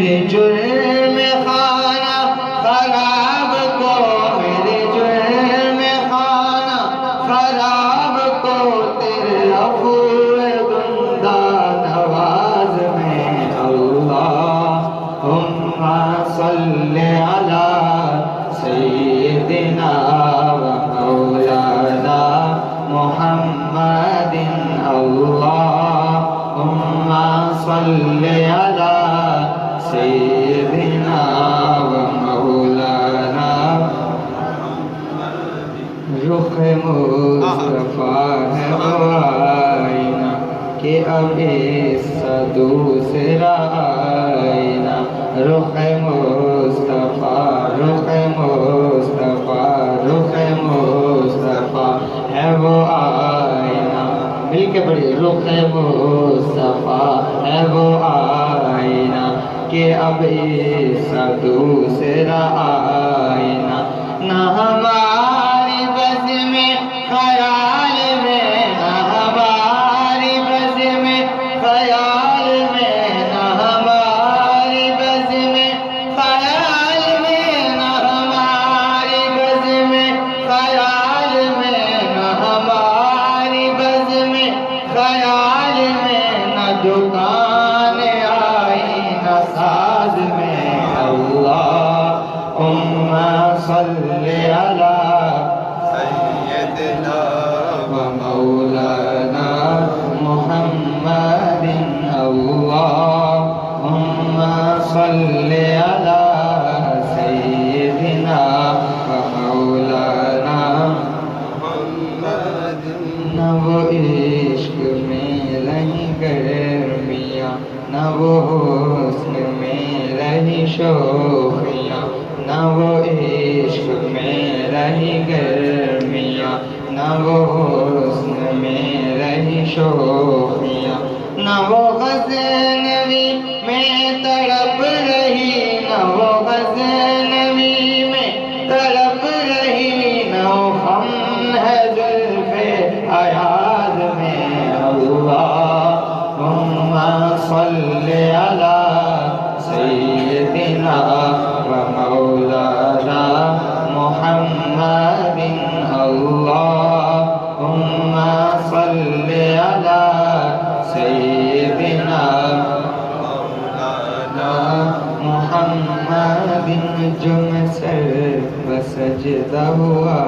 میرے جرم خانہ خراب کو، میرے جرم خانہ خراب کو تیرے عفو گندہ نواز میں اللہم صلی علی سیدنا و مولانا محمد اللہم صلی علی سیدنا و مولانا رخ مصطفیٰ ہے وہ آئینہ کہ اب اس سے دوسرا آئینہ رخ مصطفیٰ رخ مصطفیٰ رخ مصطفیٰ ہے وہ آئینہ، مل کے پڑھیے رخ مصطفیٰ ہے وہ آئینہ کہ اب اس سے دوسرا آئینہ، نہ ہماری بس میں خیال میں، نہ ہماری بس میں خیال میں، نہ ہماری بس میں خیال میں، نہ ہماری بس میں خیال میں، نہ ہماری بس میں خیال میں، نہ دکان آئی نہ ساز میں اللہم صلی علی سیدنا و مولانا محمد اللہم صلی علی سیدنا و مولانا محمد، نہ وہ عشق میں رہی گرمیاں، نہ وہ حسن میں رہی شوخیاں، نہ وہ عشق میں رہی گرمیاں، نہ وہ حسن میں رہی شوخیاں، نہ وہ غزنوی میں تڑپ رہی، نہ وہ غزنوی میں تڑپ رہی، نہ وہ غم ہے زلف ایاز میں اللہم صلی علی سیدنا و مولانا محمد اللہم صلی علی سیدنا مولانا محمد، جو میں سر بسجدہ ہوا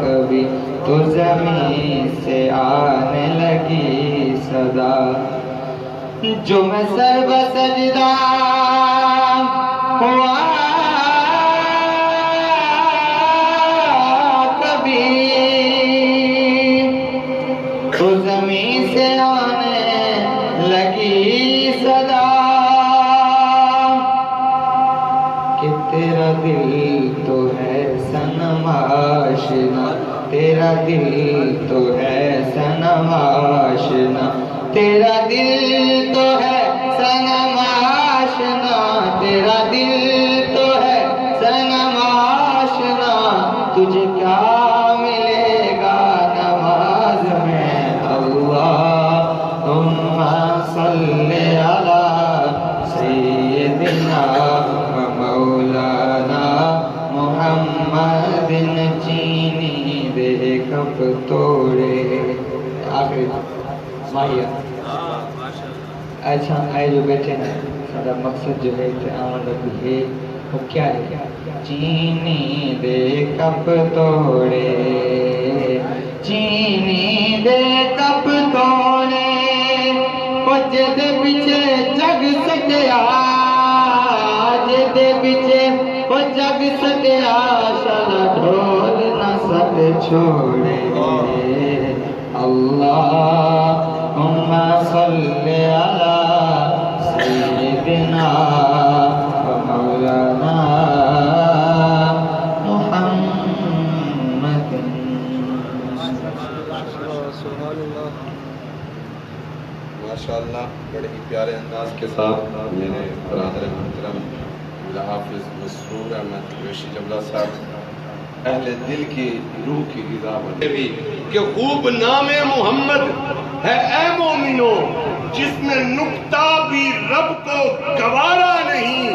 کبھی تو زمین سے آنے لگی صدا، جو میں سر بسجدہ ہوا کبھی تو زمین سے آنے لگی صدا، کہ تیرا دل تو ہے صنم آشنا، تیرا دل تو ہے صنم آشنا، تیرا دل تو ہے صنم آشنا، تیرا دل تو ہے صنم آشنا، تجھے کیا ملے گا نماز میں اللہم صلی علی سیدنا و مولانا محمد، چینی دے کپ توڑے آخری ماہیت۔ اچھا آئے جو بیٹھے ہیں، سارا مقصد جو ہے آمد ہے وہ کیا ہے؟ چینی دے کپ توڑے، چینی دے کپ توڑے، پچے دے پیچھے جگ سٹیا، دے پیچھے وہ جگ سٹیا، شالا ڈھول نہ سب چھوڑے اللہم صلی علی سیدنا و مولانا محمد۔ ماشاءاللہ بڑے ہی پیارے انداز کے ساتھ میرے برادر محترم حافظ مسرور احمد قریشی جبلہ صاحب اہل دل کی روح کی غذا بنے بھی کہ خوب نام محمد ہے اے مومنو، جس میں نکتہ بھی رب کو گوارا نہیں،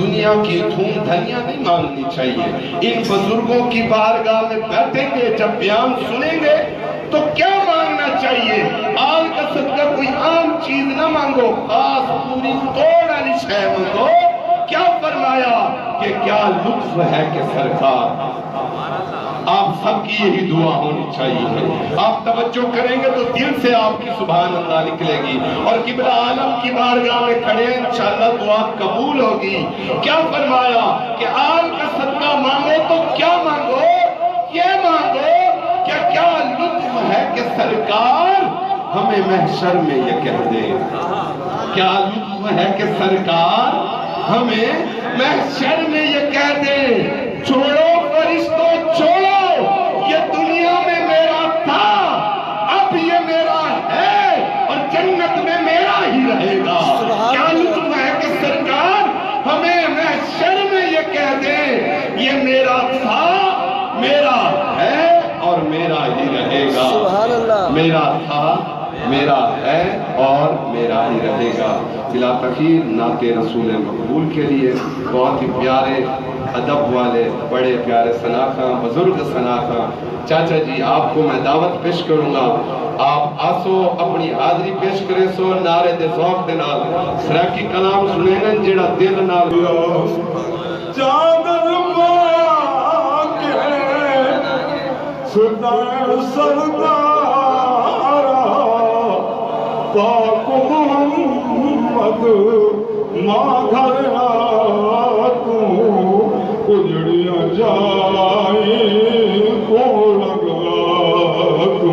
دنیا کی دھوم دھنیاں نہیں مانگنی چاہیے. ان بزرگوں کی بارگاہ میں بیٹھیں گے, جب بیان سنیں گے تو کیا مانگنا چاہیے؟ آل کا صدقہ کوئی عام چیز نہ مانگو, خاص پوری توڑ والی شے مانگو. کیا فرمایا کہ کیا لطف ہے کہ سرکار. آپ سب کی یہی دعا ہونی چاہیے. آپ توجہ کریں گے تو دل سے آپ کی سبحان اللہ نکلے گی, اور قبلہ عالم کی بارگاہ میں کھڑے انشاءاللہ دعا قبول ہوگی. کیا فرمایا کہ آل کا صدقہ مانگو تو کیا مانگو؟ یہ مانگو کہ کیا لطف ہے کہ سرکار ہمیں محشر میں یہ کہہ دے. کیا لطف ہے کہ سرکار ہمیں محشر میں یہ کہہ دے, چھوڑو فرشتوں چھوڑو, یہ دنیا میں میرا تھا, اب یہ میرا ہے, اور جنت میں میرا ہی رہے گا. کیا لطف ہے کہ سرکار ہمیں محشر میں یہ کہہ دے, یہ میرا تھا, میرا ہے, اور میرا ہی رہے گا. میرا تھا, میرا ہے, اور میرا ہی رہے گا. بلا تخیر نعت رسول مقبول کے لیے بہت ہی پیارے ادب والے بڑے پیارے ثناخواں بزرگ ثناخواں چاچا جی, آپ کو میں دعوت پیش کروں گا. آپ آسو اپنی حاضری پیش کریں سو نعرے دے ذوق دے نال سراکی کلام سنیں گے جڑا دل نال چادر پا کے سردار پاک محمد ماں گھر تو اجڑیاں جائیں کو لگا تو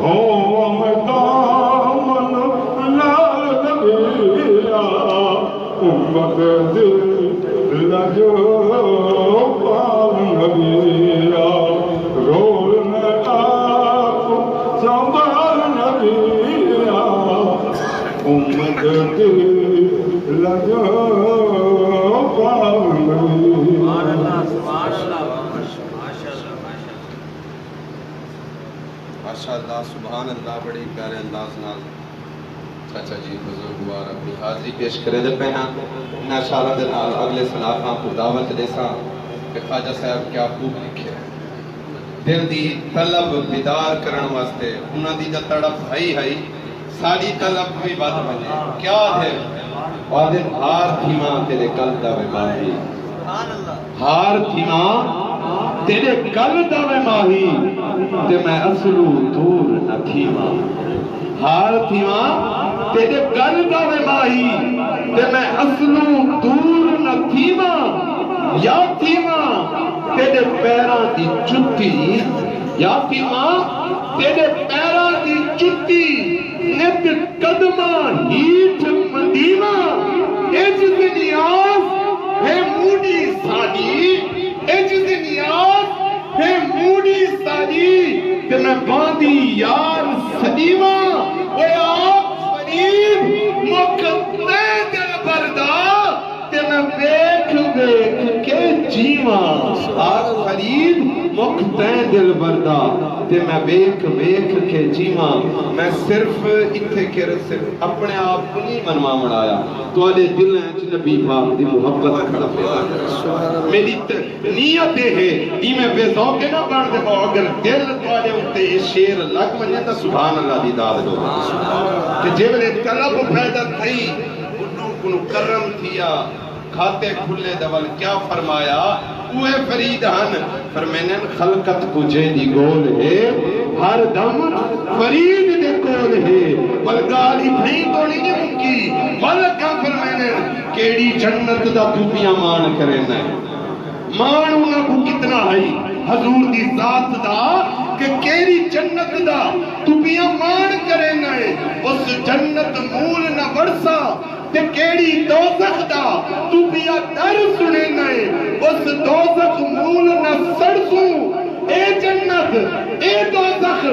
ہم دامن لال لگیا امت دل لجو پار لگیا رول میں آپ سنبھال لگیا امت دل لجو پار لگیا. ماشاءاللہ سبحان اللہ, بڑی پیارے انداز نال چاچا جی بزرگوار اپنی حاضری پیش کرے دے پہ ہیں. انشاءاللہ دے نال اگلے سناخاں کو دعوت دے ساں کہ خواجہ صاحب کیا خوب لکھے ہیں. دل دی طلب بیدار کرن واسطے انہاں دی جا تڑپ ہائی ہائی ساری طلب بھی بات بنے. کیا ہے وعدن ہار تھیماں تیرے کل دا وے ماہی, ہار تھیماں تیرے کل دا وے ماہی, تے میں اصلو دور نہ تھیماں. ہار تھیماں تیرے کل دا وے ماہی, تے میں اصلو دور نہ تھیماں. یا تھیماں تیرے پیران دی جتی, یا تھیماں تیرے پیران دی جتی, نت قدماں ہیٹ مدیماں. اجز نیاز ہے موڈی سانی, اجز نیاز ہے موڈی سانی, کہ میں باندھی یار سدیماں. اے آپ فرید مکتے دل بردا, کہ میں بیکھ بیکھ کے جیواں. آپ فرید مکتے دل بردا, کہ میں بیکھ بیکھ کے جیواں. میں صرف اتھے کے صرف اپنے آپ کو نہیں منوا مڑایا, تو آلے دل ہیں چھ نبی پاک دی محبت کھڑا پیدا. میری نیت ہے ای میں بے ذوقے نہ بڑھ دے پاؤ, اگر دل توالے ہوتے یہ شیر لگ منجے تا سبحان اللہ دی داد دو. کہ جیولے طلب پیدا تھی انہوں کنو کرم تھیا کھاتے کھلے دول. کیا فرمایا اوہ فرید ہن فرمینن خلقت تجھے دی گول ہے, ہر دم فرید دے کول ہے, بلگالی بھئی توڑی نہیں مکی. ملکہ فرمینن کیڑی جنت دا دوپیاں مان کرے نہ مان انہاں کو کتنا ہے حضور دی ذات دا, کہ کیڑی جنت دا دوپیاں مان کرے نہ, اس جنت مول نہ ورسا, تے کیڑی دوزخ دا تو بیا در سنے نئے, اس دوزخ مول نہ سڑسوں. اے جنت اے دوزخ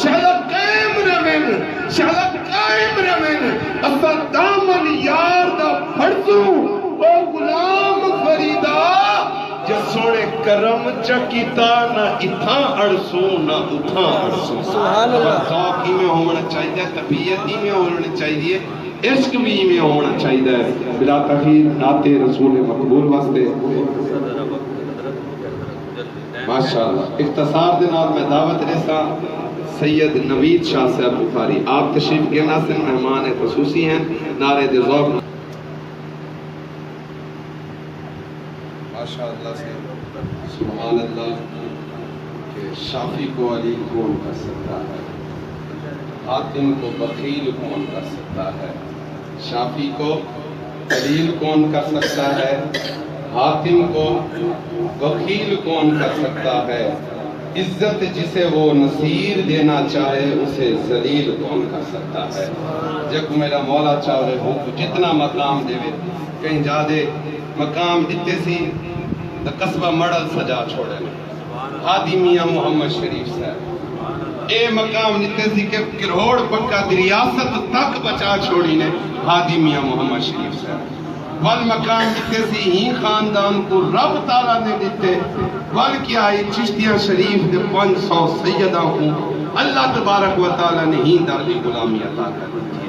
شالا قائم رمین, شالا قائم رمین, اسا دامن یار دا پھڑسوں. او غلام فریدہ جسوڑے کرم چکیتا نہ اتھاں اڑسوں نہ اتھاں اڑسوں. سبحان اللہ. ذوق ہی میں ہونا چاہیے, طبیعت ہی میں ہونا چاہیے. عشق بھی میں ہونا چاہیے بلا تخیر نعت رسول مقبول واسطے ماشاءاللہ اختصار دے نال میں دعوت ریسا سید نوید شاہ صاحب بخاری آپ تشریف کے ناصر مہمان خصوصی ہیں نعرے دے ذوق ماشاءاللہ سے سبحان اللہ کہ شافی کو علی کون کر سکتا ہے حاتم کو بخیل کون کر سکتا ہے شافی کو علیل کون کر سکتا ہے حاتم کو بخیل کون کر سکتا ہے عزت جسے وہ نصیر دینا چاہے اسے ذلیل کون کر سکتا ہے جب میرا مولا چاہے ہو تو جتنا مقام دے کہیں جا دے مقام دیتے سی تو قصبہ مڑل سجا چھوڑے ہادی میاں محمد شریف صاحب اے مقام دیتے سی کہ کروڑ پکا ریاست تک بچا چھوڑی نے ہادی میاں محمد شریف صاحب ول مقام دیتے سی ہی خاندان کو رب تعالیٰ نے دیتے ول کیا ہے چشتیہ شریف دے 500 سیدہ ہوں اللہ تبارک و تعالیٰ نے ہی داری غلامی عطا کر دی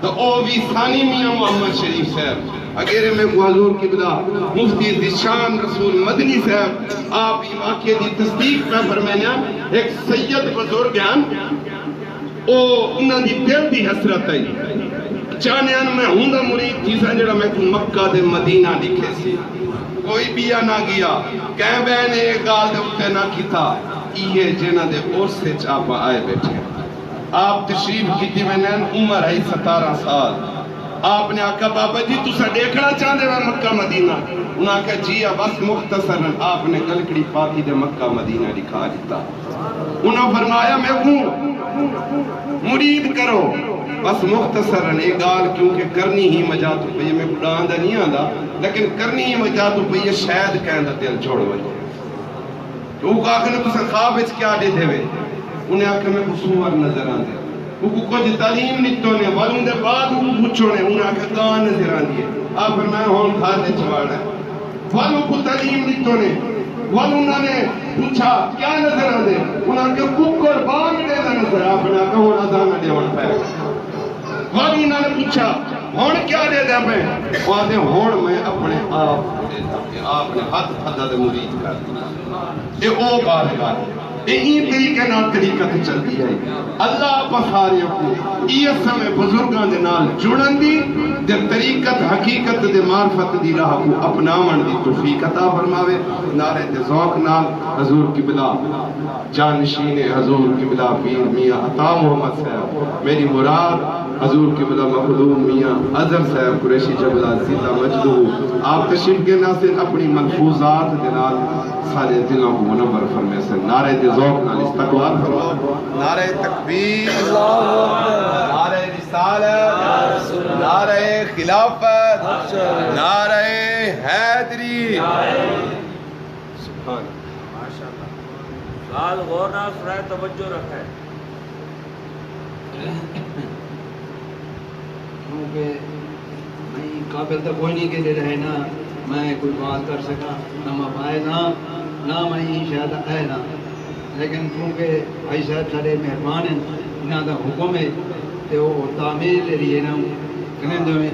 تو او بھی ثانی میاں محمد شریف صاحب اگر میں کو حضور کی بلا مفتی ذیشان رسول مدنی صاحب آپ ہی واقعے دی تصدیق پہ فرمائیں ایک سید بزرگ ہیں او انہاں دی دل دی حسرت ہے چاہنے ان میں ہوں دا مرید تیسا جڑا میں کو مکہ دے مدینہ لکھے سی کوئی بیا نہ گیا کہیں بہن ایک گال دے اٹھے نہ کی تھا یہ جنہ دے اور سے چاپا آئے بیٹھے آپ تشریف کی تھی میں نے عمر ہے 17 سال آپ نے آکھا بابا جی تُسا دیکھنا چاہتے ہیں مکہ مدینہ انہاں کہا جی بس مختصراً آپ نے گلکڑی پاکی دے مکہ مدینہ دکھا دیتا انہاں فرمایا میں کو مرید کرو بس مختصراً ایک گال کیونکہ کرنی ہی مجا تو پہ میں قرآن دا نہیں آندا لیکن کرنی ہی مجا تو پہ یہ شاید کہن دا دل چھوڑ وجہ تو وہ کہا کہ تُسا خواب اچ کیا دے دے انہیں آکھا میں کو سور نظر آن دے وہ کچھ تعلیم نہیں نے والوں دے بعد وہ پوچھو نے انہیں آکھا کان نظر آن دیئے آپ فرمائے ہون کھاتے چواڑا ہے والوں کو تعلیم نہیں نے والوں نے پوچھا کیا نظر آن دے انہیں آکھا ککر بان دے دا نظر آپ نے آکھا ہونا دانا دے ہونا پہ والوں نے پوچھا ہون کیا دے دا میں وہاں دے ہون میں اپنے آپ دے دا کہ آپ نے ہاتھ پھدا دے مرید کر دیا یہ او بات کر یہی طریقے نال طریقہ چلتی ہے اللہ پسارے کو یہ سمے بزرگاں دے نال جڑن دی دے طریقت حقیقت دے معرفت دی راہ کو اپناون دی توفیق عطا فرماوے نعرے دے ذوق نال حضور کی بلا جانشین حضور کی بلا پیر میاں عطا محمد صاحب میری مراد حضور کی بلا مخدوم میاں اظہر صاحب قریشی جبلہ زیدہ مجدو آپ تشریف کے ناصر اپنی ملفوظات دے نال سارے دلوں کو منور فرمائے سے نعرہ دے ذوق نال استقبال فرماؤ نعرہ تکبیر نعرہ رسالت نعرہ خلافت نعرہ حیدری سبحان ماشاءاللہ لال غور نال سنائے توجہ رکھے کیونکہ میں قابل تو کوئی نہیں کہ رہے نا میں کوئی بات کر سکا نہ میں پائے نہ میں شاید آئے نا لیکن کیونکہ بھائی صاحب سارے مہربان ہیں انہوں کا حکم ہے تو وہ تعمیر لے رہی ہے نا کنندوں میں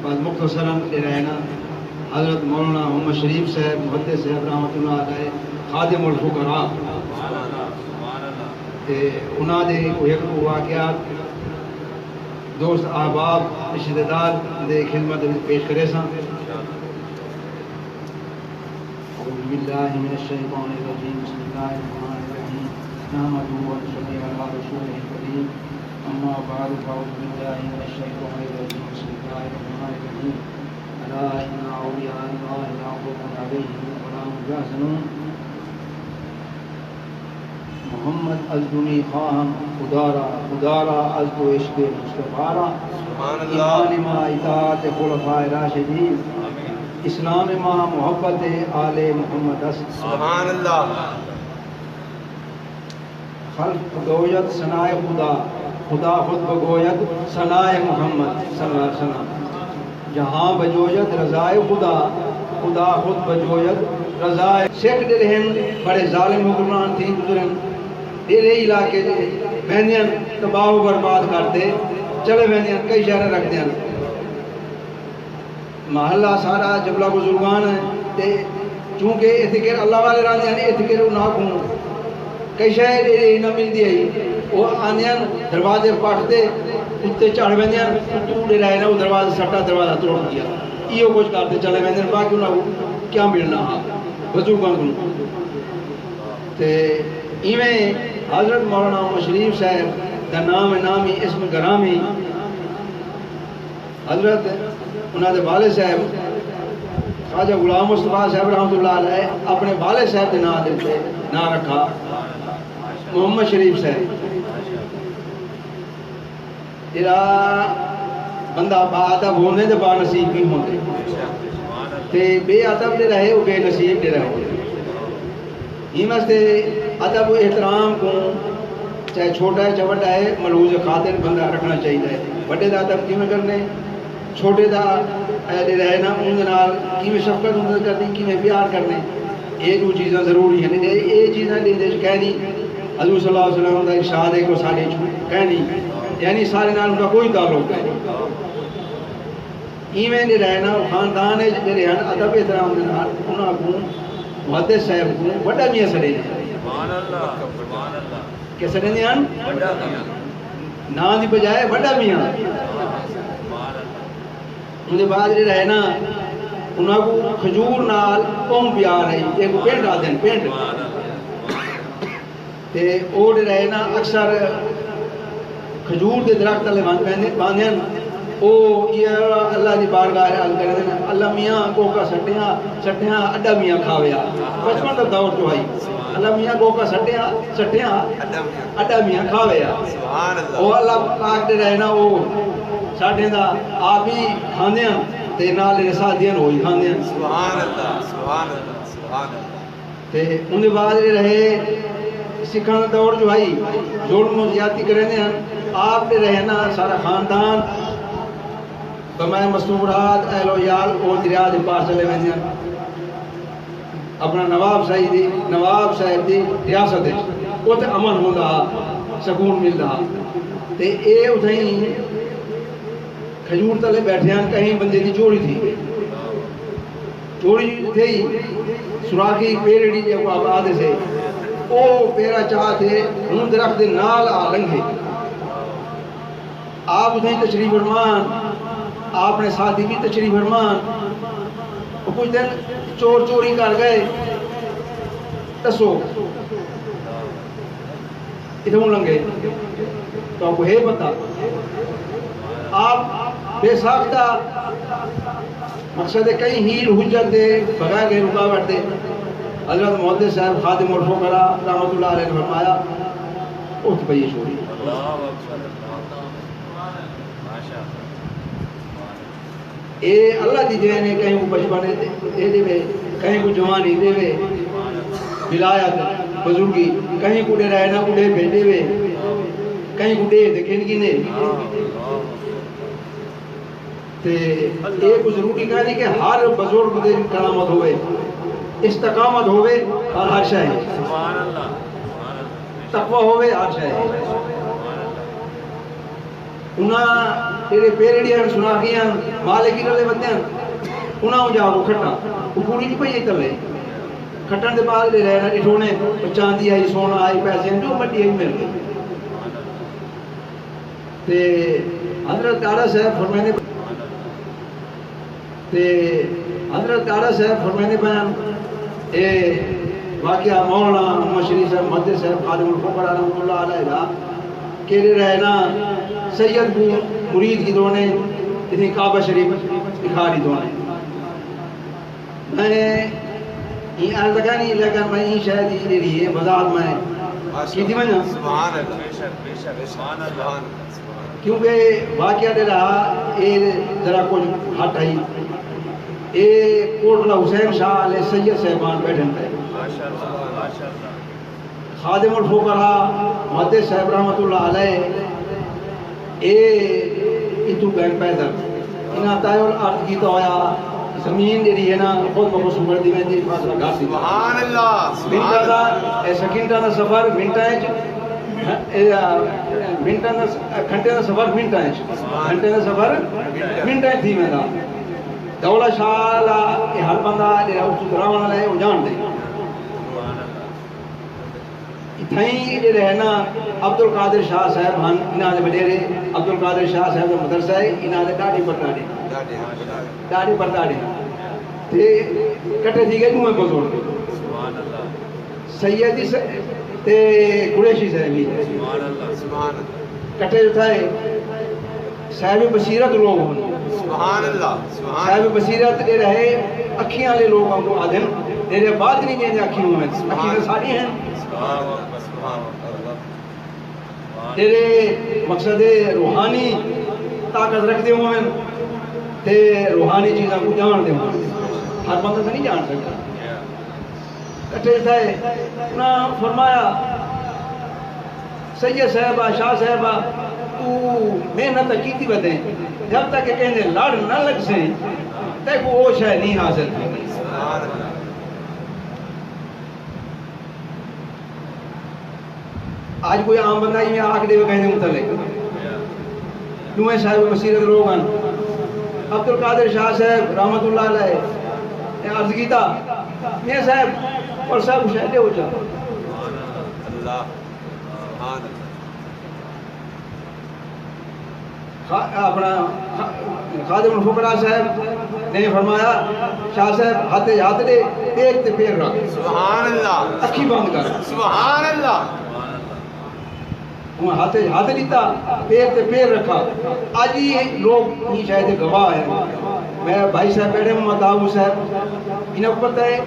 بس مختصراً لے رہے نا حضرت مولانا محمد شریف صاحب محدث صاحب رحمۃ اللہ علیہ خادم الفقراء انہوں نے ایک واقعات دوست احباب رشتہ دار دے خدمت پیش کرے سا اعوذ باللہ من الشیطان الرجیم بسم اللہ الرحمن الرحیم نحمده ونصلي على رسوله الكريم اما بعد فاعوذ باللہ من الشیطان الرجیم بسم اللہ الرحمن الرحیم الا ان اولیاء اللہ لا خوف علیہم ولا هم يحزنون محمد ازدنی خواہم خدارا ازدو عشق مصطفیٰ ایمان ما اطاعت خلفاء راشدین اسلام ما محبت آل محمد سبحان اللہ خلق بگوید ثنائے خدا خود بگوید ثنائے محمد صلی اللہ علیہ وسلم جہاں بجوید رضائے خدا خود بجوید رضائے سکھ دلہن بڑے ظالم حکمران تھی گزرن تیرے علاقے بہنین تباہ و برباد کرتے چلے ویندے ہیں کئی شہر رکھتے ہیں محلہ سارا جبلا بزرگان ہے تے چونکہ اتکر اللہ والے راندے ہیں اتکر نہ کھوں کئی شہر نہ ملتی ہے وہ آنے دروازے پاٹتے اتنے چڑھ ویندے ہیں ٹوڑے رہے نا وہ دروازہ سٹا دروازہ توڑ دیا یہ کچھ کرتے چلے ویندے ہیں باقی انہوں کیا ملنا ہاں بزرگان کو تے ایویں حضرت مولانا مشریف صاحب دا نام نامی اسم گرامی حضرت انہوں نے والد صاحب خواجہ غلام مصطفیٰ صاحب رحمۃ اللہ علیہ اپنے والد صاحب کے نام دیتے نام رکھا محمد شریف صاحب جڑا بندہ با ادب ہونے دے با نصیب بھی ہوندے تے بے ادب دے رہے وہ بے نصیب دے رہے یہ واسطے ادب و احترام کو چاہے چھوٹا ہے چاہے بڑا ہے ملحوظ خاطر بندہ رکھنا چاہیے بڑے دا ادب کیویں کرنے چھوٹے دا ایڈے رہے نا ان نال کیویں شفقت ان کرنی کیویں پیار کرنے یہ دو چیزاں ضروری ہیں یہ چیزاں دے کہنی حضور صلی اللہ علیہ وسلم دا ارشاد ہے کو ساڈے کہنی یعنی سارے نال ان کا کوئی تعلق نہیں ایویں دے رہے نا خاندان ہے جڑے ہیں ادب احترام دے نال انہاں کو محدث صاحب کو بڑا میاں سڑے سبحان اللہ سبحان اللہ کہ سڑے ہیں بڑا میاں نا دی بجائے بڑا میاں ان دے بعد جڑے رہے نا انہاں کو کھجور نال قوم پیار ہے ایک پینٹ آ دین پینٹ تے او دے رہے نا اکثر کھجور دے درخت تلے باندھن او یہ اللہ دی بارگاہ عرض کرے نا اللہ میاں کو کا سٹیاں اڈا میاں کھاویا بچپن دا دور جو ہے اللہ میاں کو کا سٹیاں اڈا میاں کھاویا سبحان اللہ او اللہ پاک دے رہے نا او ساڈے دا آپ ہی کھاندے ہیں تے نال رسا دین ہوئی کھاندے ہیں سبحان اللہ سبحان اللہ سبحان اللہ تے ان دے بعد رہے سکھاں دا دور جو ہے ظلم و زیادتی کرنے ہیں آپ دے رہے نا سارا خاندان بمائے مستورات اہل و یال او دریا دے پار چلے ویندے ہیں اپنا نواب صاحب دی ریاست ہے اوتھے امن ہوندا سکون ملدا تے اے اتھیں کھجور تلے بیٹھے ہیں کہیں بندے دی چوری تھی سوراخی پیرڑی جو آباد سے او پیرا چاہتے ہوں درخت دے نال آ لنگے آپ اتھیں تشریف فرمان آپ نے ساتھی بھی تشریف فرمان کچھ دن چوری کر گئے دسو اتھوں لنگے تو آپ کو ہے پتا آپ بے ساختہ مقصد کئی ہیر حجت دے بغیر گئے رکاوٹ دے حضرت محدث صاحب خادم الفقراء رحمۃ اللہ علیہ نے فرمایا اٹھ پئی چوری اے اللہ دی دین ہے کہیں کو بچپن دے دے کہیں کو جوانی دے ولایت بزرگی کہیں کو دے رہنا کو دے بیٹے وے کہیں کو دے کن کی نے تے ایک ضروری کہانی کہ ہر بزرگ دے کرامت ہوئے استقامت ہوئے اور ہر شے سبحان اللہ تقوی ہوئے ہر شے انہاں تیرے پیرڑیاں سنا گیاں مالکی رلے بندے انہاں جا کو کھٹا وہ پوری نہیں پئی تلے کھٹن دے بعد دے رہنا اٹھونے چاندی آئی سونا آئی پیسے جو مٹی آئی مل گئی تے حضرت دارا صاحب فرمانے حضرت دارا صاحب فرمانے بیان اے واقعہ مولانا محمد شریف صاحب محدث صاحب خادم الفقراء رحمۃ اللہ علیہ دا کہ رہنا سید کو مرید کی دونے اتنی کعبہ شریف دکھاری دونے میں نے یہ عرض لگا نہیں لیکن میں یہ شاید یہ دے رہی ہے وضاحت میں کی تھی میں سبحان اللہ سبحان اللہ کیونکہ واقعہ دے رہا یہ ذرا کچھ ہٹ آئی یہ کوٹلہ حسین شاہ علیہ سید صاحبان بیٹھن پہ خادم الفقراء محدث صاحب رحمۃ اللہ علیہ اے اتو بین پیدل انہاں تائے الارض کی تو آیا زمین دے رہی ہے نا خود بخود سمر دی میں دی فاصلہ گھر سی سبحان اللہ منٹا دا اے سکینٹا دا سفر منٹا ہے منٹاں دا گھنٹے دا سفر منٹاں گھنٹے دا سفر منٹاں تھی ویندا دولت شاہ لا ہر بندہ جڑا اس راون والا ہے وہ جان دے اتھائی جڑے ہے نا عبد القادر شاہ صاحب ہن انہاں دے وڈیرے عبد القادر شاہ صاحب دا مدرسہ ہے انہاں دے ڈاڈی پرداڑے تے کٹے تھی گئے دوئے کو توڑ سیدی سے تے قریشی صاحب کٹے جو تھا صاحب بصیرت لوگ ہوں صاحب بصیرت دے رہے اکھیاں لے لوگ ہم کو آدھن میرے بعد نہیں جیسے اکھیوں میں اکھیاں ساری ہیں تیرے مقصد روحانی طاقت رکھ دے ہوئے تے روحانی چیزاں کو جان دے ہوئے ہر بندہ سے نہیں جان سکتا کٹھے تھے انہاں فرمایا سید صاحبہ شاہ صاحبہ تو محنت کیتی بدیں جب تک کہ کہنے لڑ نہ لگ سے تے کو وہ شے نہیں حاصل تھی آج کوئی عام بندہ ہی میں آگ دے وہ کہنے متعلق نوے صاحب بصیرت لوگ ہیں عبد القادر شاہ صاحب رحمت اللہ علیہ عرض کیتا میں صاحب اور صاحب شہدے ہو جا اپنا خادم الفقراء صاحب نے فرمایا شاہ صاحب ہاتھ دے ایک تے پیر رکھ سبحان اللہ اکھی بند کر سبحان اللہ وہ ہاتھ لیتا پیر تے پیر رکھا آج ہی لوگ نہیں شاید گواہ ہیں میں بھائی صاحب بیٹھے محمد آبو صاحب انہیں کو پتہ ہے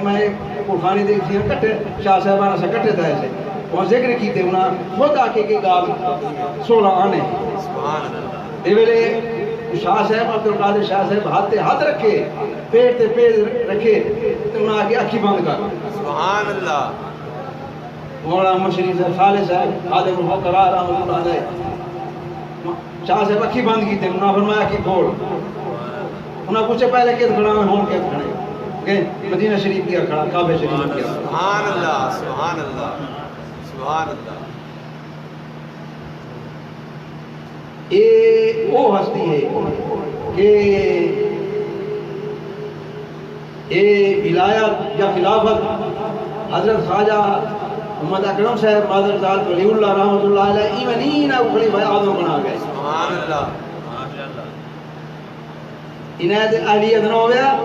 میں قرخانی دیکھتی ہوں کٹھے شاہ صاحبانہ سے کٹھے تھا ایسے وہاں ذکر کی تھے انہاں خود آکے کے گاب 16 آنے اے ویلے شاہ صاحب عبد القادر شاہ صاحب ہاتھ رکھے پیر تے پیر رکھے تو انہاں آکے اکھی بند کر سبحان اللہ مولانا محمد شریف صاحب صالح صاحب خادم الفقراء رحمۃ اللہ علیہ شاہ صاحب اکھی بند کی تھے انہاں فرمایا کہ کھول انہاں پوچھے پہلے کیت کھڑا میں ہون کیت کھڑے کہ مدینہ شریف کیا کھڑا کعبہ شریف کیا سبحان اللہ سبحان اللہ سبحان اللہ اے وہ ہستی ہے کہ اے ولایت یا خلافت حضرت خواجہ محمد اکرم صاحب مادر ذات ولی اللہ رحمۃ اللہ علیہ ایمانین او خلیفہ اعظم بنا گئے سبحان اللہ عنایت عالیت نہ ہویا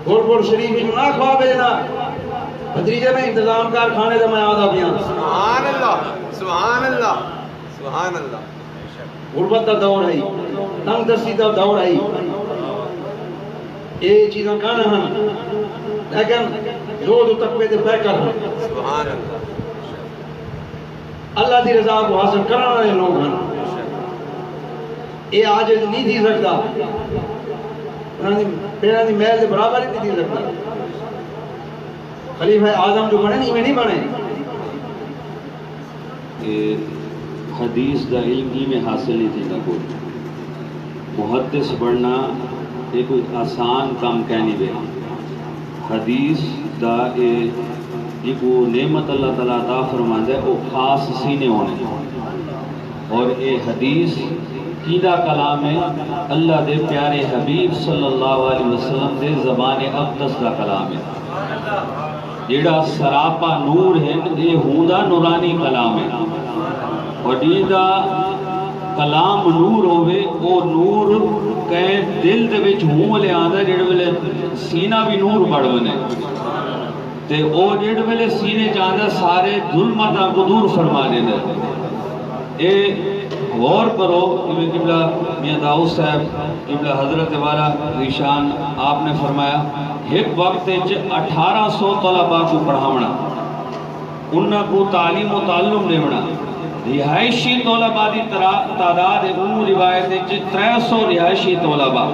گولپور شریف میں نہ کھوا بھیجنا بھتریجے میں انتظام کار کھانے دا میں آدھا بیان سبحان اللہ سبحان اللہ سبحان اللہ غربت دا دور ہے تنگ دستی دا دور ہے یہ چیزاں کہنا ہیں لیکن زود و تقوی دے بے کر سبحان اللہ اللہ دی رضا کو حاصل کرنا والے لوگ ہیں یہ آج نہیں تھی سکتا پیرا دی محل دے برابر ہی نہیں تھی سکتا خلیفہ اعظم جو بنے نہیں میں نہیں بنے حدیث دا علم ہی میں حاصل نہیں تھی کوئی محدث بڑھنا یہ کوئی آسان کام کہنی بے حدیث دا یہ کو نعمت اللہ تعالیٰ عطا فرماندہ ہے وہ خاص سینے ہونے اور یہ حدیث کیدہ کلام ہے اللہ دے پیارے حبیب صلی اللہ علیہ وسلم دے زبان اقدس دا کلام ہے جیڑا سراپا نور ہے یہ ہوندا نورانی کلام ہے اور جیدہ کلام نور ہوئے وہ نور کہیں دل دے وچ ہوں لے آندہ جیڑے ویلے سینہ بھی نور بڑھ بنے تے او جیڑے ویلے سینے جاندہ سارے ظلمتاں کو دور فرما دیندے اے غور کرو قبلہ میاں داؤد صاحب قبلہ حضرت والا ریشان آپ نے فرمایا ایک وقت 1800 طلباء کو پڑھاونا انہاں کو تعلیم و تعلم دیونا رہائشی طلباء دی تعداد روایت 300 رہائشی طلباء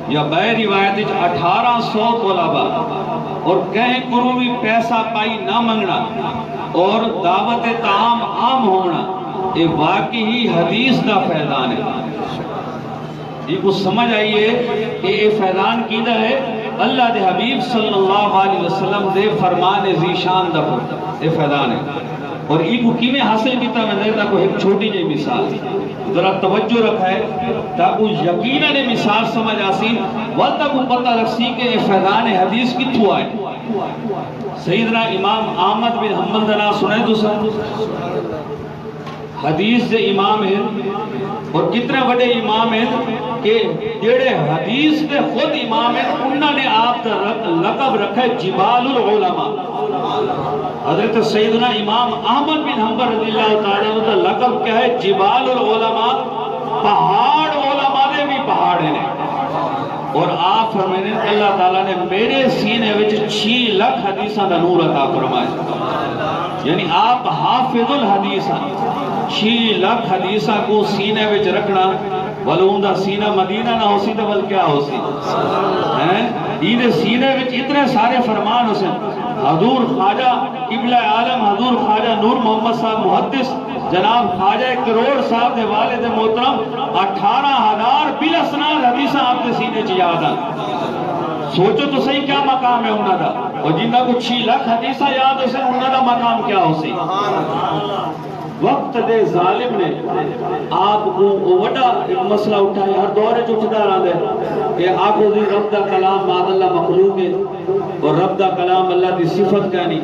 یا بے روایت 1800 طلباء اور کہیں کرو بھی پیسہ پائی نہ منگنا اور دعوت تعام عام ہونا یہ واقعی حدیث دا فیضان ہے یہ کو سمجھ آئیے کہ یہ فیضان کیدہ ہے اللہ دے حبیب صلی اللہ علیہ وسلم دے فرمان ذیشان دا یہ فیضان ہے اور ای کو کیویں حاصل کیتا میں دیتا کو ایک چھوٹی جی مثال ذرا توجہ رکھا ہے تاکہ یقیناً مثال سمجھ آسی والتا کو پتہ رکھ سی کہ فیضان حدیث کتھو آئے. سیدنا امام احمد بن حنبل دا نام سنے تو سن حدیث دے امام ہیں اور کتنے بڑے امام ہیں کہ جڑے حدیث دے خود امام ہیں انہوں نے آپ کا لقب رکھا ہے جبال العلماء. حضرت سیدنا امام احمد بن حنبل رضی اللہ تعالیٰ عنہ کا لقب کیا ہے؟ جبال العلماء. پہاڑ علماء دے بھی پہاڑ ہیں. اور آپ فرمائیں اللہ تعالیٰ نے میرے سینے وچ 6 لاکھ حدیثاں دا نور عطا فرمایا. یعنی آپ حافظ الحدیث 6 لاکھ حدیثاں کو سینے وچ رکھنا ولون دا سینہ مدینہ نہ ہو سی تو بل کیا ہو سی یہ سینے وچ اتنے سارے فرمان ہو سے. حضور خواجہ قبلہ عالم حضور خواجہ نور محمد صاحب محدث جناب خواجہ کروڑ صاحب دے والد محترم 18,000 بالاسناد حدیثاں آپ کے سینے چ یاد آ. سوچو تو صحیح کیا مقام ہے انہوں دا. اور جنہ کو 6 لاکھ حدیثاں یاد ہو سے انہوں دا مقام کیا ہو سی. وقت دے ظالم نے آپ کو وڈا ایک مسئلہ اٹھایا ہر دورے جو اٹھتا رہا ہے کہ آپ کو رب دا کلام بعد اللہ مخلوق ہے اور رب دا کلام اللہ دی صفت کا نہیں.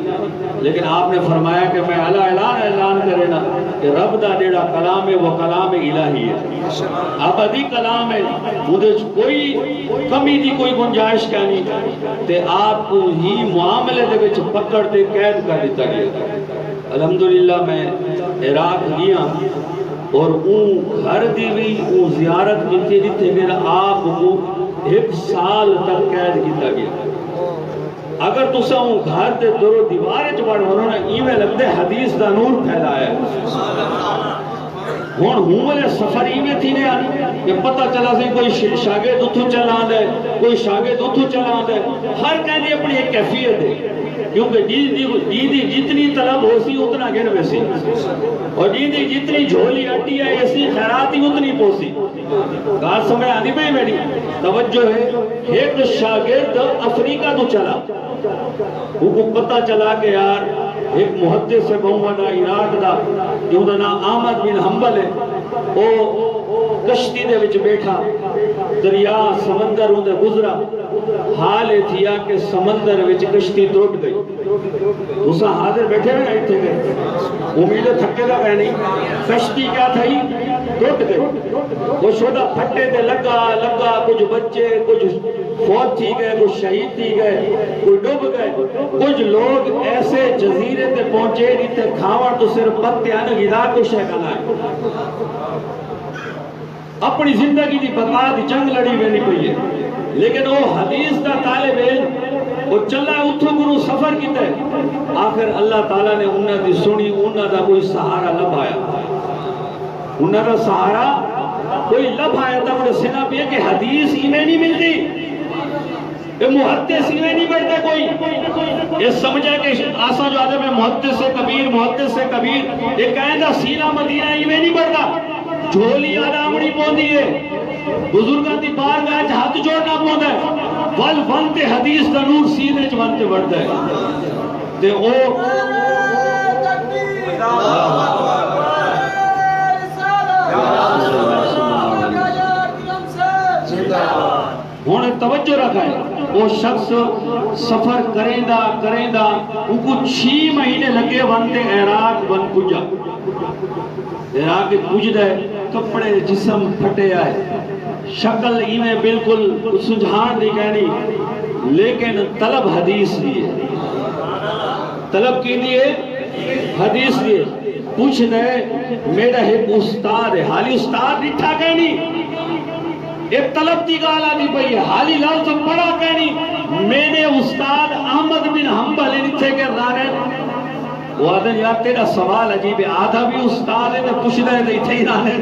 لیکن آپ نے فرمایا کہ میں اعلان کرے نا کہ رب دا جیڑا کلام ہے وہ کلام الہی ہے ابدی کلام ہے. مجھے کوئی کمی دی کوئی گنجائش کا نہیں تے آپ کو ہی معاملے دے وچ پکڑ تے قید کر دیتا گیا. الحمدللہ میں عراق گیا اور اون گھر دی بھی اون زیارت کی جتنے میرا آپ کو 1 سال تک قید کیتا گیا. اگر تسا اون گھر تے دورو دیوارے چ بڑھ انہوں نے ایویں لگتے حدیث دا نور پھیلایا ہے. ہوں والے سفر ایویں تھی نے کہ پتہ چلا سی کوئی شاگرد اتھوں چلا آندا ہے کوئی شاگرد اتھوں چلا آندا ہے. ہر کہندی اپنی ایک کیفیت ہے کیونکہ جتنی طلب ہو سی اتنا گن ویسی اور جتنی جھولی اٹی ہے ایسی خیرات ہی اتنی پوسی. بات سمجھ آنی پئی میری توجہ ہے. ایک شاگرد افریقہ تو چلا وہ کو پتہ چلا کہ یار ایک محدث سے بہوانا عراق دا جو دا نام احمد بن حنبل ہے وہ کشتی دے وچ بیٹھا دریا سمندر ہوں دے گزرا حال ہے تھیا کہ سمندر وچ کشتی ٹوٹ گئی. دوسرا حاضر بیٹھے ہوئے نہیں تھے امید تھکے دا گئے نہیں کشتی کیا تھی ٹوٹ گئی. وہ شودا پھٹے دے لگا کچھ بچے کچھ فوت تھی گئے کچھ شہید تھی گئے کوئی ڈوب گئے. کچھ لوگ ایسے جزیرے تے پہنچے جتے کھاوڑ تو صرف پتے آنے غذا کچھ ہے کھانا ہے. اپنی زندگی دی بقا دی جنگ لڑی ہوئی نہیں پئی ہے. لیکن وہ حدیث دا طالب علم وہ چلا اتھوں گرو سفر کیتا ہے. آخر اللہ تعالیٰ نے انہاں دی سنی انہاں دا کوئی سہارا لب آیا انہاں دا سہارا کوئی لب آیا تھا. بڑے سنا پیا کہ حدیث ہی میں نہیں ملتی محدث ہی میں نہیں بڑھتا کوئی. یہ سمجھا کہ آسا جو آدھے میں محدث سے کبیر یہ کہیں دا سینہ مدینہ ہی میں نہیں بڑھتا. جھولی آدامڑی پوندی ہے بزرگاں دی بارگاہ ہاتھ جوڑنا پوندا ہے ول ون تے حدیث دا نور سینے چ ون تے بڑھدا ہے تے او ہن توجہ رکھا ہے. وہ شخص سفر کریں دا ان کو 6 مہینے لگے ون تے عراق ون پجا. عراق پجدا ہے کپڑے جسم پھٹے آئے شکل ایویں بالکل سجھان دی کہنی لیکن طلب حدیث دی ہے. طلب کی دی ہے حدیث دی ہے. پوچھ دے میرا ایک استاد ہے حالی استاد ڈٹھا کہنی ایک طلب دی گال آنی پئی ہے حالی لفظ پڑھا کہنی میں نے استاد احمد بن حنبل اتھے کے رانے وہ آدھن یار تیرا سوال عجیب ہے آدھا بھی استاد ہے تو پوچھ دے تو اتھے ہی رانے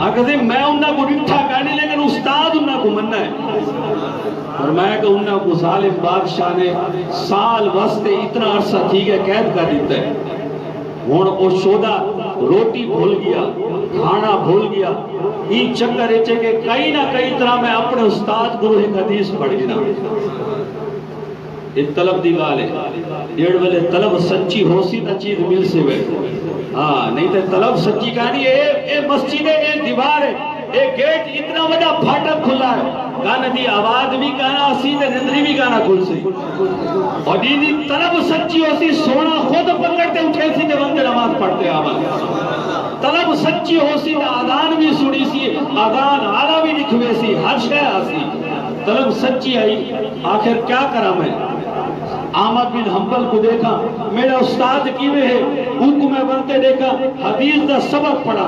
آگے میں انہاں کو ڈٹھا کہنی لیکن استاد انہاں کو مننا ہے. فرمایا کہ انہاں کو ظالم بادشاہ نے سال واسطے اتنا عرصہ تھی کہ قید کر دیتا ہے. ہن او شودا روٹی بھول گیا کھانا بھول گیا یہ چکر اچھے کہ کئی نہ کئی طرح میں اپنے استاد گروہ ایک حدیث پڑھ گیا. ایک طلب دی گال ہے ڈیڑھ ویلے طلب سچی ہو سی تا چیز مل سے وے ہاں نہیں تے طلب سچی کہانی اے مسجد ہے اے دیوار ہے اے گیٹ اتنا بڑا پھاٹک کھلا ہے گانا دی آواز بھی گانا اسی تے نندری بھی گانا کھل سی اور دی طلب سچی ہو سی سونا خود پکڑتے اٹھے سی تے بندے نماز پڑھتے آواز طلب سچی ہو سی تے آدان بھی سنی سی آدان آلہ بھی دکھوے سی ہر شے آسی طلب سچی آئی آخر کیا کرا میں احمد بن حنبل کو دیکھا میرا استاد کیوے ہے ان کو میں بنتے دیکھا حدیث دا سبق پڑھا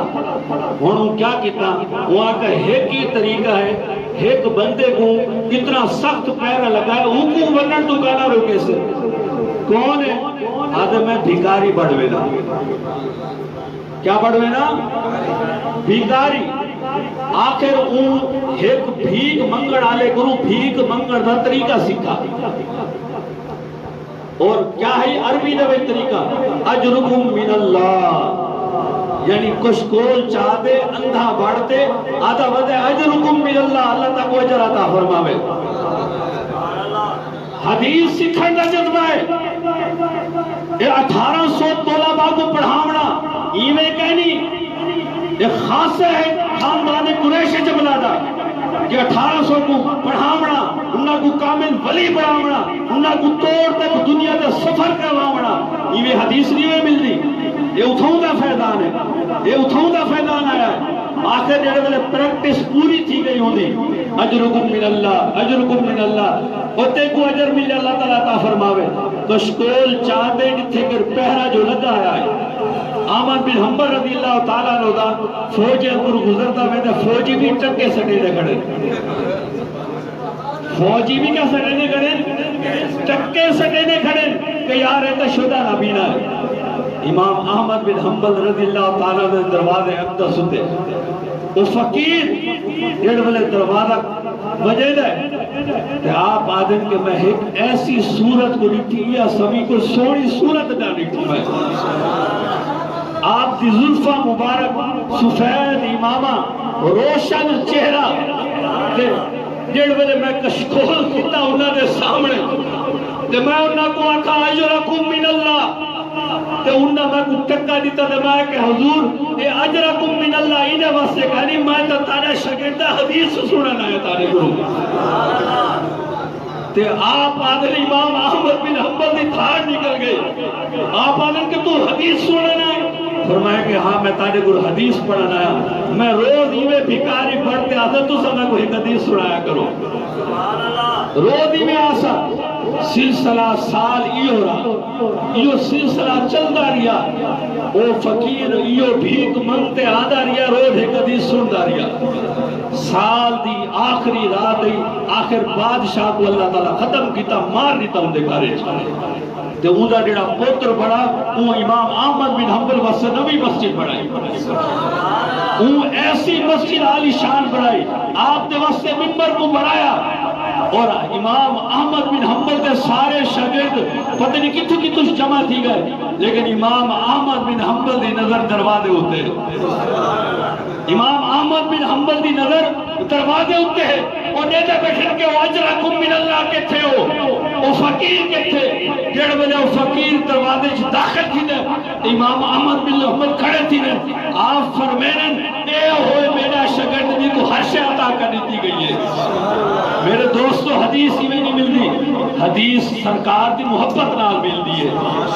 انہوں کیا کیتا وہاں کا ایک ہی طریقہ ہے ایک بندے کو کتنا سخت پیرا لگا ہے ان کو بنن تو گانا روکے سے کون ہے آدھے میں بھیکاری بڑھوے نا کیا بڑھوے نا بھیکاری آخر اون ایک بھیک منگڑ آلے گرو بھیک منگڑ دا طریقہ سکھا اور کیا ہے عربی نوے طریقہ اجرکم من اللہ یعنی کشکول چاہتے اندھا بڑھتے آدھا بدے اجرکم من اللہ اللہ تک اجر عطا فرماوے حدیث سکھن دا جذبہ ہے یہ 1800 طلباء کو پڑھاونا ایویں کہنی یہ خاصہ ہے خاندان قریش جبلا دا کہ 1800 کو پڑھاونا انہاں کو کامل ولی بناونا انہاں کو توڑ تک دنیا تے سفر کرواونا یہ حدیث نہیں ملتی یہ اتھوں دا فیضان ہے یہ اتھوں دا فیضان آیا ہے آخر جڑے ویلے پریکٹس پوری تھی گئی ہوندی اجرکم من اللہ اور تے کو اجر ملے اللہ تعالیٰ عطا فرماوے کشکول چاہتے جتھے کر پہرا جو لگا ہے احمد بن حنبل رضی اللہ تعالیٰ عنہ دا فوجی اگر گزرتا میں تے فوجی بھی ٹکے سٹے دے کھڑے فوجی بھی کیا سٹے دے کھڑے ٹکے سٹے دے کھڑے کہ یار ایک شدہ نبینا ہے امام احمد بن حنبل رضی اللہ تعالیٰ نے دروازے اقدس ہوتے وہ فقیر ڈیڑھ والے دروازہ وجہ ہے کہ آپ آدم کے میں ایک ایسی صورت کو لکھی یا سبھی کو سوڑی صورت نہ لکھوں میں آپ دی ظلفہ مبارک سفید امامہ روشن چہرہ ڈیڑھ والے میں کشکول کتا انہوں نے سامنے میں انہوں کو آکھا اجرکم من اللہ تے انہاں میں کو ٹکا دیتا تے میں کہ حضور اے اجرکم من اللہ انہیں واسطے کہانی میں تو تارے شاگردہ حدیث سننا ہے تارے گرو تے آپ آدھر امام احمد بن حنبل دی تھاڑ نکل گئے آپ آدھر کہ تو حدیث سننا ہے فرمایا کہ ہاں میں تارے گرو حدیث پڑھنا ہے میں روز ہی میں بھکاری پڑھتے آتا تو سب میں کوئی حدیث سنایا کرو روز ہی میں آسا سلسلہ سال ایو رہا ایو سلسلہ چل دا ریا او فقیر ایو بھیک منگتے آدھا ریا روز ایک حدیث سن دا ریا سال دی آخری رات دی آخر بادشاہ کو اللہ تعالیٰ ختم کیتا مار دیتا ہوں دے کارے تے اوندا ڈیڑا پوتر بڑا اون امام احمد بن حنبل واسطے نوی مسجد بڑھائی اون ایسی مسجد عالی شان بڑھائی آپ دے واسطے منبر کو بڑھایا اور امام احمد بن حنبل دے سارے شاگرد پتہ نہیں کتھو کتھو جمع تھی گئے لیکن امام احمد بن حنبل دی نظر دروازے ہوتے امام احمد بن حنبل دی نظر دروازے ہوتے ہیں اور نیدہ بیٹھن کے اجرکم من اللہ کے تھے وہ فقیر کے تھے جڑ بلے وہ فقیر دروازے داخل تھی نے امام احمد بن حنبل کھڑے تھی نے آپ فرمینن اے ہوئے میرا شاگرد جی کو ہر شے عطا کر دیتی گئی ہے میرے دوستو حدیث ہی میں نہیں ملتی حدیث سرکار دی محبت نال ملتی ہے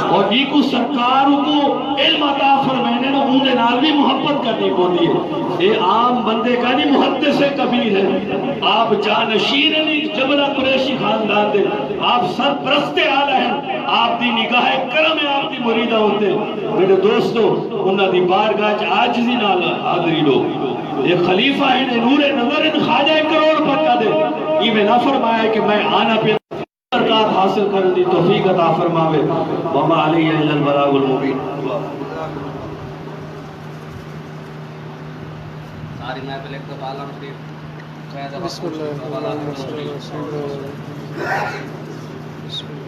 اور جی کو سرکار کو علم عطا فرمائنے نے اندے نال بھی محبت کرنی پوندی ہے اے عام بندے کا نہیں محدث کبیر ہے آپ جانشین نہیں جبلہ قریشی خاندان دے آپ سرپرستے آلہ ہیں آپ دی نگاہ کرم ہے آپ دی مریدہ ہوتے میرے دوستو انہاں دی بارگاہ آجزی نال حاضری لو یہ خلیفہ ہے نور نظر ان خواجہ کروڑ پکا دے یہ میں نہ فرمایا کہ میں آنا پہ برکات حاصل کر دی توفیق عطا فرماوے وما علیہ الا البلاغ المبین ساری محفل ایک تو عالم شریف بسم اللہ الرحمن الرحیم